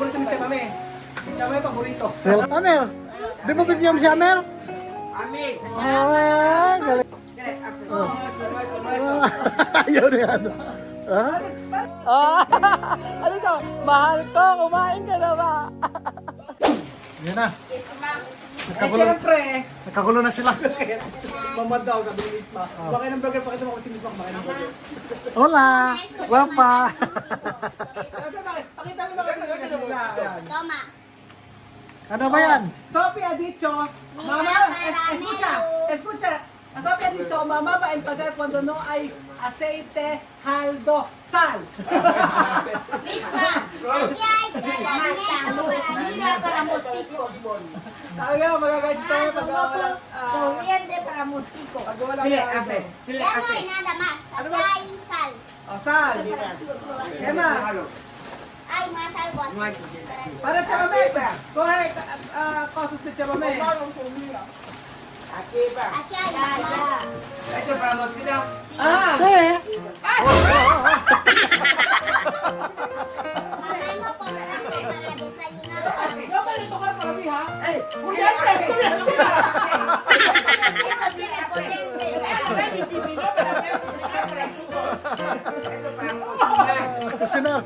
paborito ni Chamame. Chamame, paborito. Amer, di mo bibigyan si Amer? Amin. Ah, galing. Ayaw na yan. Ha? Ano to? Mahal ko, kumain ka na ba? Yan na. Eh, syempre. Nagkagulo na sila. Mamad daw, sabi ni Misma. Bakit ng burger? Pakita mo kung si Misma kumain ng burger. Hola, guapa. Pakita mo ba kayo kasi nila? Ayan. Toma. Ano ba yan? Sophie ha dicho, mamá, escucha. Sophie ha dicho, mamá va a empacar cuando no hay aceite, caldo, sal. Misma. Aquí hay caramelo para mosquito. Sabi nga, magagay si Tommy pag walang... Corriente para mosquito. Pag walang... Dile, Afe. Dile, Ya no Afe. hay nada más. Aquí hay sal. Oh, sal. Emma, Hay más algo No hay aquí. suficiente. para Chamame. Coge cosas de Chamame. Aquí va. Aquí hay más. Esto es para mosquito. Ah! Sí. Mamá no compramos para desayunar. No me le tocar para mí, ha? ¡Ey! ¡Culiante! ¡Culiante! Eso tiene corriente. Esto es para mosquito. Kusinar.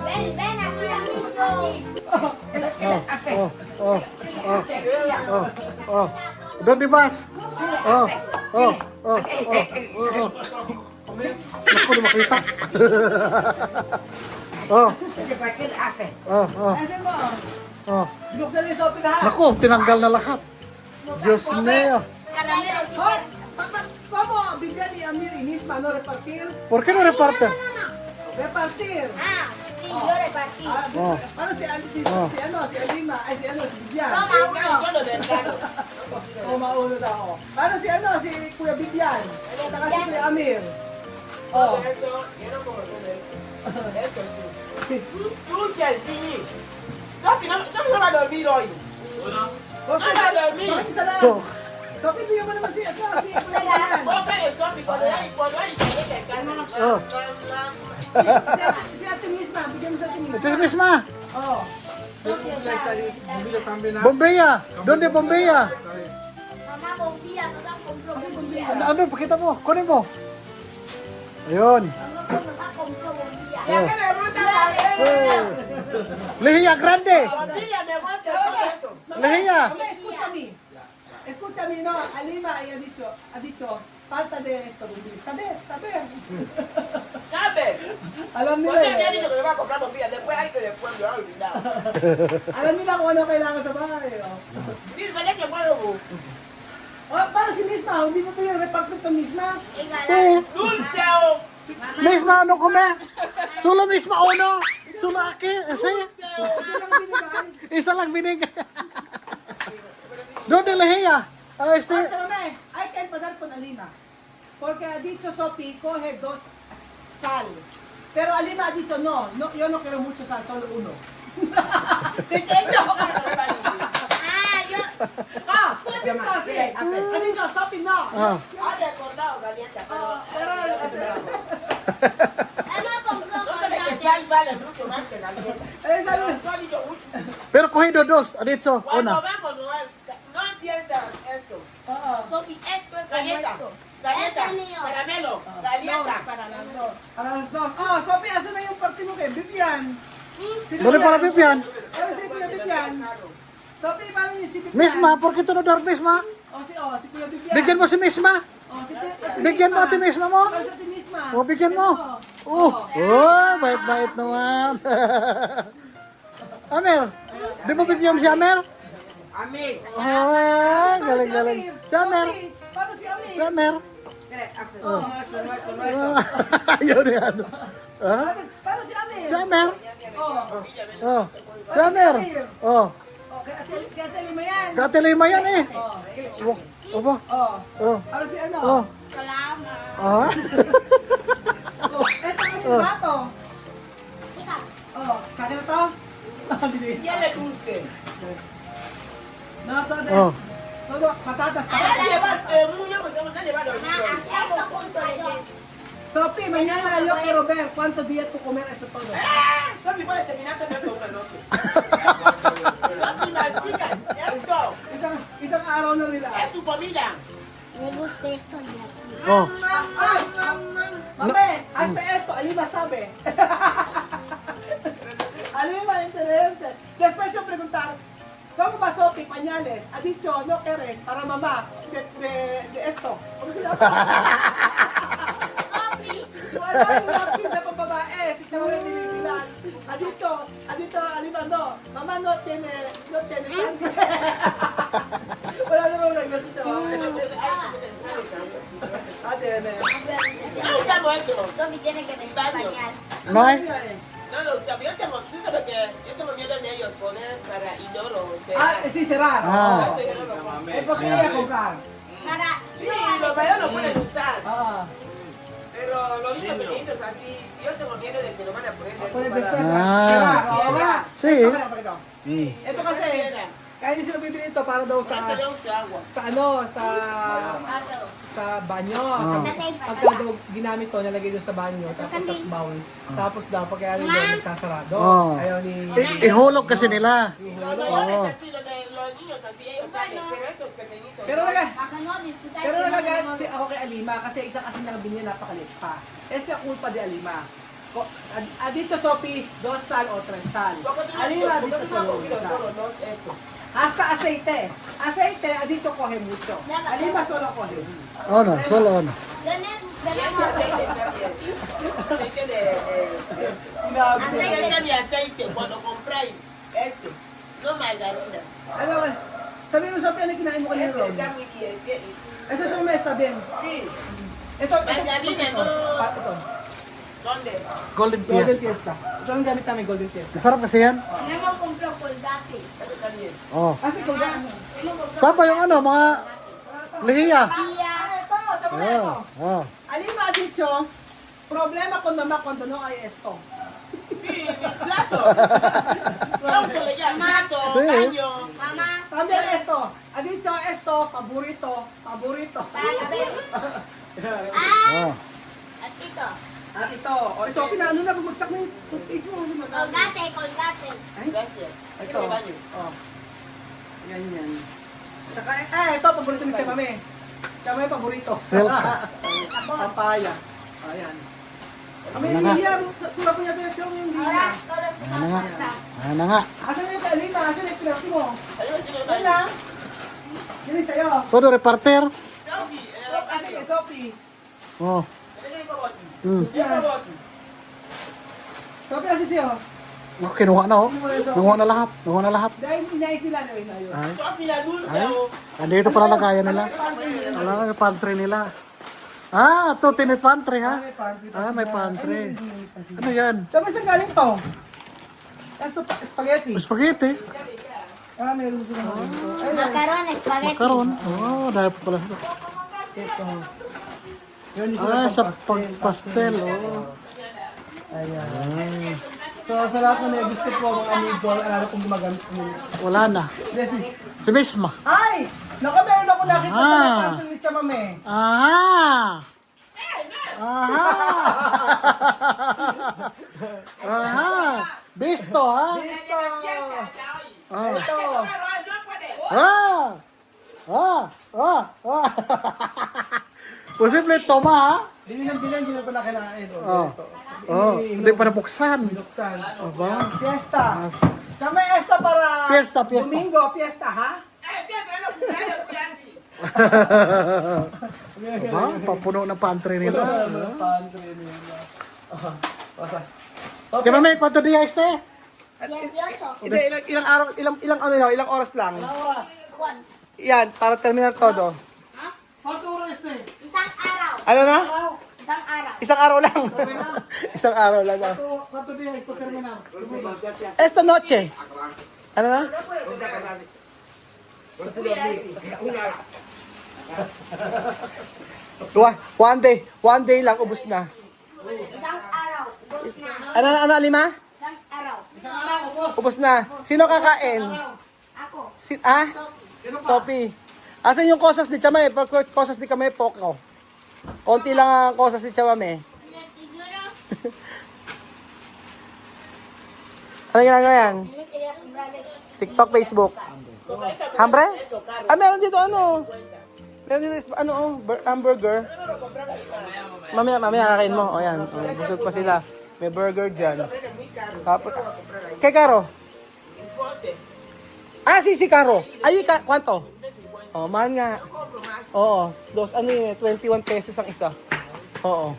Ven, ven aquí, amigo. Afe. Doon di Bas. Naku, di makita. Esto es para aquel Afe. Asan mo? Binuksan niyo yung Sophie lahat. Naku, tinanggal na lahat. Diyos mío. Caramelo, sí. Hoy! ¿Cómo bigyan ni Amir y Misma no repartir? ¿Por qué no reparte? Repartir! Ah, sí, yo repartí. Paano si Alima, ay si Bibian? Toma uno. O mauno daw ako. Paano si Kuya Bibian? Saka si Kuya Amir? Oh. Chuches, niñi. Sophie, no me va a dormir hoy. Bakit isa lang? So, Sophie, bigyan mo naman si Kuya Bibian. Sophie, cuando hay que calma. Si Ate Misma, bigyan mo sa Ate ito Misma. si Misma. Oh. Bombeya. Doon di Bombeya. Mamá bombilla, nos compró bombilla. Ano, pakita mo. Kunin mo. Ayun. Mamá compró bombilla. Ya que me gusta Lihia grande. Familia, me gusta todo esto. Lihia. Mamá, escúchame. Escúchame, no, Alima ha dicho, falta de esto, saber. ¿Sabes? Alam Pues nila él me ha eh. dicho que me va a comprar bombillas. Después hay que después me va a olvidar. Alam nila kung ano kailangan sa bahay. Oh. Dile, ¿vale que puedo? Oh, para si Misma, hindi mo pwede repartir ito Misma. Dulce o... Misma, ano kome? Solo Misma, uno. Solo aki. Ese. Isa lang binigay. Doon di Lihia. Mame, hay que empezar con Alima. Porque ha dicho Sophie, coge 2 sal. Pero Alima ha dicho, no, yo no quiero mucho sal, solo uno. Pequeño. Ah, yo. ¿Qué ha dicho así? Ha dicho Sophie, no. Ha recordado, caliente. Pero, Mamá compró No sabes que con sal vale mucho más que la dieta. sabi, Tú has dicho mucho. Pero cogido dos. Adito. Cuando Una. vamos, no piensas esto. oo. Sophie, esto es como Galleta, esto. galleta, Este es mío. caramelo, galleta. Para las dos. Para las dos. Oh, Sophie, asan na yung party mo kay Vivian? Si Doon di para Bibian. Ano si Kuya Vivian? Sophie, paano yung si Vivian? Misma, ¿por qué tú no das Misma? Si Kuya Vivian. Bigyan mo si Misma. Si Bigyan mo ate Misma mo. Para sa Ate Misma. O, bigyan mo. Bait-bait naman. Amer, di mo bigyan si Amer? Amin. Galing-galing. Si Amer. Paano si Amir? Si Amer. No eso. Ayaw na yan. Ha? Paano si Amir? Si Amer. Oh. Si Amer. Oh. Kaya Ate Lima yan. Katilima yan eh. Opo. Paano si ano? Oh. Salamat. Eto kasi bato. Ikaw. Sa akin na to? Bilis. Tiene dulce. No, todo. Oh. Todo, patatas. Ya lleva, muy bien, porque no te lleva Mamá, aquí esto con suerte. Sophie, Sophie, mañana yo quiero ver cuántos días tú comer eso todo. Sophie puede terminar con eso una noche. Sophie, mastican. Esto Isang araw na nila. es tu comida. Me gusta esto ya. Oh. Ay! Mame, hasta esto, Alima sabe. Alima, interesante. Después yo preguntar, ¿cómo va Sophie? Pañales. Ha dicho, no quiere, para mamá, de esto. ¿Cómo se llama? Papi. Wala yung lapis sa pambabae. Si Chama may binibilan. Adito, Alima, no. Mama no tiene sangre. Wala naman lang si Chama. Tiene. No usamos esto. Tommy tiene que vestir pañal. No hay. No lo usamos. Yo tengo, tú sabes que yo tengo miedo de ellos poner para inodoro. O sea, Sí, cerrar. Ah. eso yo no lo pongo. Es porque ella comprar. Para. Sí, los mayores lo pueden usar. Ah. Pero los niños pequeñitos así, yo tengo miedo de que lo van a poner Poner dentro después. Ah. Cerrar. Oo nga. Sí. Pakita, pakita. Ito kasi, kaya hindi sila bibili ito para daw Para que le guste agua. sa banyo, Ah. pagka daw ginamit to, nalagay doon sa banyo, tapos sa bowl. Tapos daw, pagka ano doon, nagsasarado. Oh. Ayaw ni... Ihulog kasi nila. Los mayores así, los niños así, ellos saben, pero estos pequeñitos. Pero Baka no, disfrutar pero ko nagagalit naman. si ako kay Alima kasi isang asin lang binili napakalit pa. Esta culpa de Alima. Adito Sophie, 2 sal o 3 sal. Alima, adito solo 1 sal. Hasta aceite. Aceite, adito coge mucho. Alima solo coge. Oh no, solo ano. Ganun, Y ganun este mo. aceite también. Aceite de... Inabi. Aceite de aceite cuando compráis este. No margarina. Ano ba? Sabi mo Sophie, ano kinain mo kanina Este Ron? está muy bien. Ito sa mesa din. Sí. Ito. Margarina, no. Ito. ¿Dónde? Golden Golden Fiesta. Fiesta. Ito ang gamit namin, Golden Fiesta. Masarap kasi yan. Hindi mo kumplo Colgate. Este también. Oh. Kasi kung ano. Hindi mo kumplo Saan ba yung ano, mga lihiya? Iya. Ito, tama na ito. Oh. Oh. Alima ha dicho, problema con mamá cuando no hay esto. Sí, mis platos. ¿Cómo se le llama? Plato, Sí. baño. Mama. También esto. Ha dicho esto, paborito. Para ver. Ah. Oh. At ito. At ito. O, so, pinaano na, bumagsak na yung toothpaste mo. Colgate, Colgate. Gracias. Ito. Este baño. Oh. Ganyan. Saka, ito, paborito ni Chamame. Chamame, paborito. Silk. Pampaya. Ayan. Kami Ano nga? liya, tura po niya direksyon yung liya. Ano nga? Ano nga? Asan na yung Alima? Asan na yung pinarti mo? Ayun, tiene Yan baño. lang. Yan yung sa'yo. Todo reparter. Sophie, Asan kay Sophie? Oh. Ano yung robot? Mm. Yung robot. Sophie, asan sa'yo? Oh, kinuha na oh. Kinuha na lahat. Kinuha na lahat. Dahil inayos nila na yun. Ayun. Ay. Sophie, la dulce. Ay. Oh. Andito pala lagayan nila. Wala, may pantry nila. Ah, ito tinit pantry ha? May pantry. Ano yan? Saan saan galing to? Yan sa spaghetti. Spaghetti. Meron sila mga dito. Ayun. Macaron, spaghetti. Makaron. Oh, dahil pa pala. Ito. Yun yung sila Ah, sa pang pastel. pagpastel. Oh. Ayan. So, sa lahat ng may gusto po mga amigo, alam kong gumagamit ko nila. Wala na. Si Misma. Ay! Naku, meron ako nakita sa Ah. pantry ni Chamame. Aha! Aha! Aha! Bisto, ha? Listo! Ah! Ito! Ah! Ah! Ah! Ah! Posible toma, ha? Bilang, hindi na pala kailangan. Oh. Oh, hindi pa nabuksan. Binuksan. Aba. Fiesta! Chamame, esto para Fiesta. Domingo, fiesta, ha? Aba, papuno ng pantry nila. Pantry nila. Kaya may pato diya este? 18. Hindi, ilang araw, ilang oras lang. Juan. Yan, para terminar todo. Ha? Isang araw. Ano na? Isang araw. Isang araw lang. Isang araw lang. Pato diya este terminal. Esta noche. Ano na? One day lang, ubus na. Isang araw. Ubus na. Ano, Lima? Isang araw. Ubus na. Sino kakain? Ako. Sophie. Sophie. Asan yung kosas ni Chamay? Pag kosas ni Kamay, poko. Konti lang ang kosas ni Chamay. Ano ginagawa yan? TikTok, Facebook. Hambre? Ah, meron dito ano? Meron dito hamburger. Mamaya kakain mo. O yan, busog pa sila. May burger dyan. Tapos, kay Caro? Ah, si Caro. Ay, kwanto? Oh, mahal nga. Oo, ano yun, 21 pesos ang isa. Oo.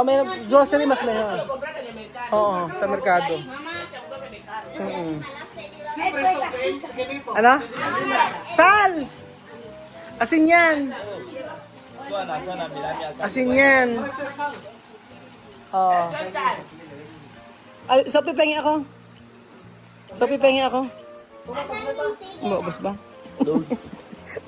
May grocery mas mayroon. Oo, sa merkado. Ano? Sal! Asin yan. Asin yan. Oo. Ay, Sophie, pengi ako. Sophie, pengi ako. Umabos ba?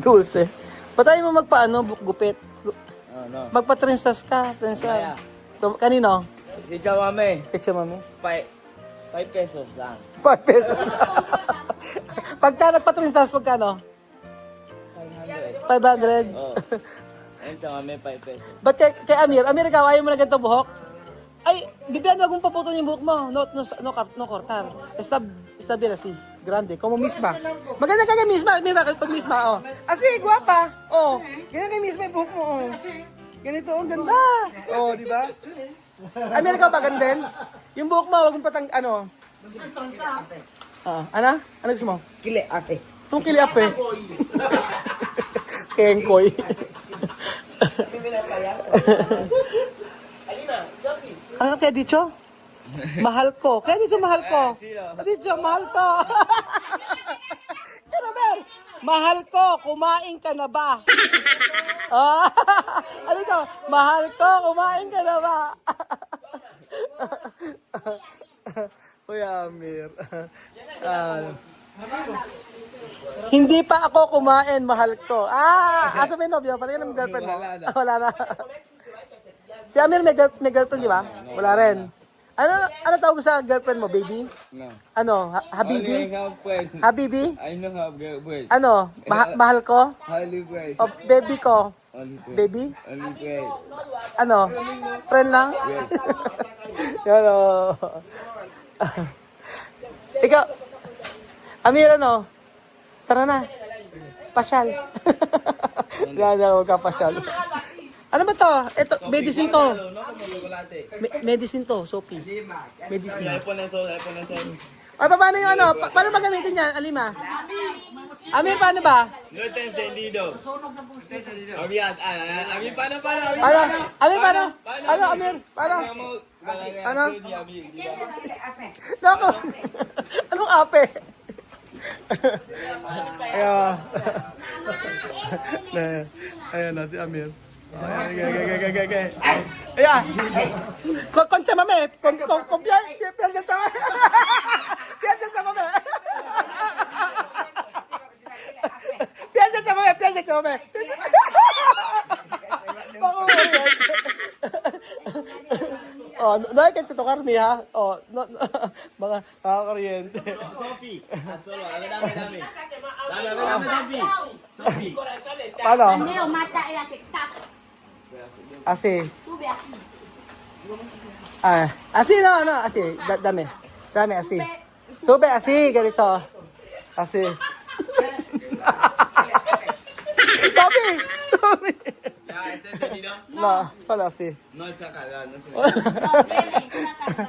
Dulce. Ba't tayo mo magpaano, gupit? Magpa-trensas ka. Kanino? Si Chamame, Ketcha mami. 5 pesos lang. 5 pesos. Pagka nagpa-trensas, magkano? 500. 500. Oo. Ayun, Chamame, 5 pesos. Ba't kay Amir? Amir, ikaw, ayaw mo na ganito buhok? Ay, bigyan, wag mong paputol yung buhok mo. No cortar. Estabil así. Grande. Como misma. Maganda ka kay misma. Mira, pag misma, oh. Así, guwapa. Oh. Ganyan kay misma yung buhok mo, oh. Ganito, ang ganda. Oh, di ba? Amir, ikaw pa, ganun din? Yung buhok mo, wag mong patang, ano? Ano? Ano gusto mo? Kili, ate. Itong kili ape. Kengkoy. Ano kaya dicho? Mahal ko. Kaya dicho mahal ko. Dicho mahal ko. Pero Ber, mahal ko. Kumain ka na ba? Ano ito? Mahal ko. Kumain ka na ba? Kuya Amir. Hindi pa ako kumain, mahal ko. Asa may nobyo? Pati ka ng girlfriend mo? Wala na. Si Amir may girlfriend, di ba? Wala rin. Ano tawag sa girlfriend mo, baby? No. Ano? Habibi? Only have friends. Habibi? I don't have girlfriend. Ano? Mahal ko? Only friends. O baby ko? Only friends. Baby? Only friends. Ano? Friend lang? Yan o. Ikaw, Amir, ano? Tara na. Pasyal. Yan, huwag ka pasyal. Ano ba to? Ito, medicine to. Medicine to, Sophie. Medicine. iPhone na to. Ay, paano yung ano? Paano ba gamitin yan, Alima? Amir, paano ba? No te entendido. Amir, paano? Ano? Amir, paano? Ano, Amir? Paano? Ano? Nako. Anong ape? Ayan na si Amir. Ayan. Concha mame. Piel ka sa mame. Piel ka sa mame. Piel ka sa mame. Piel ka sa mame. Oh, no hay que tocar mi ha. Oh, no, mga kakakuryente. Sophie. Solo, dame. Dame, Sophie. Paano? Andeo, mata el TikTok. Asi. Sube aquí. Asi no, asi. Dame. Dame, asi. Sube, asi, ganito. Asi. Sophie! Ya, ¿te entendido? No, solo asi. No está calado, no sé. No, tiene una carga.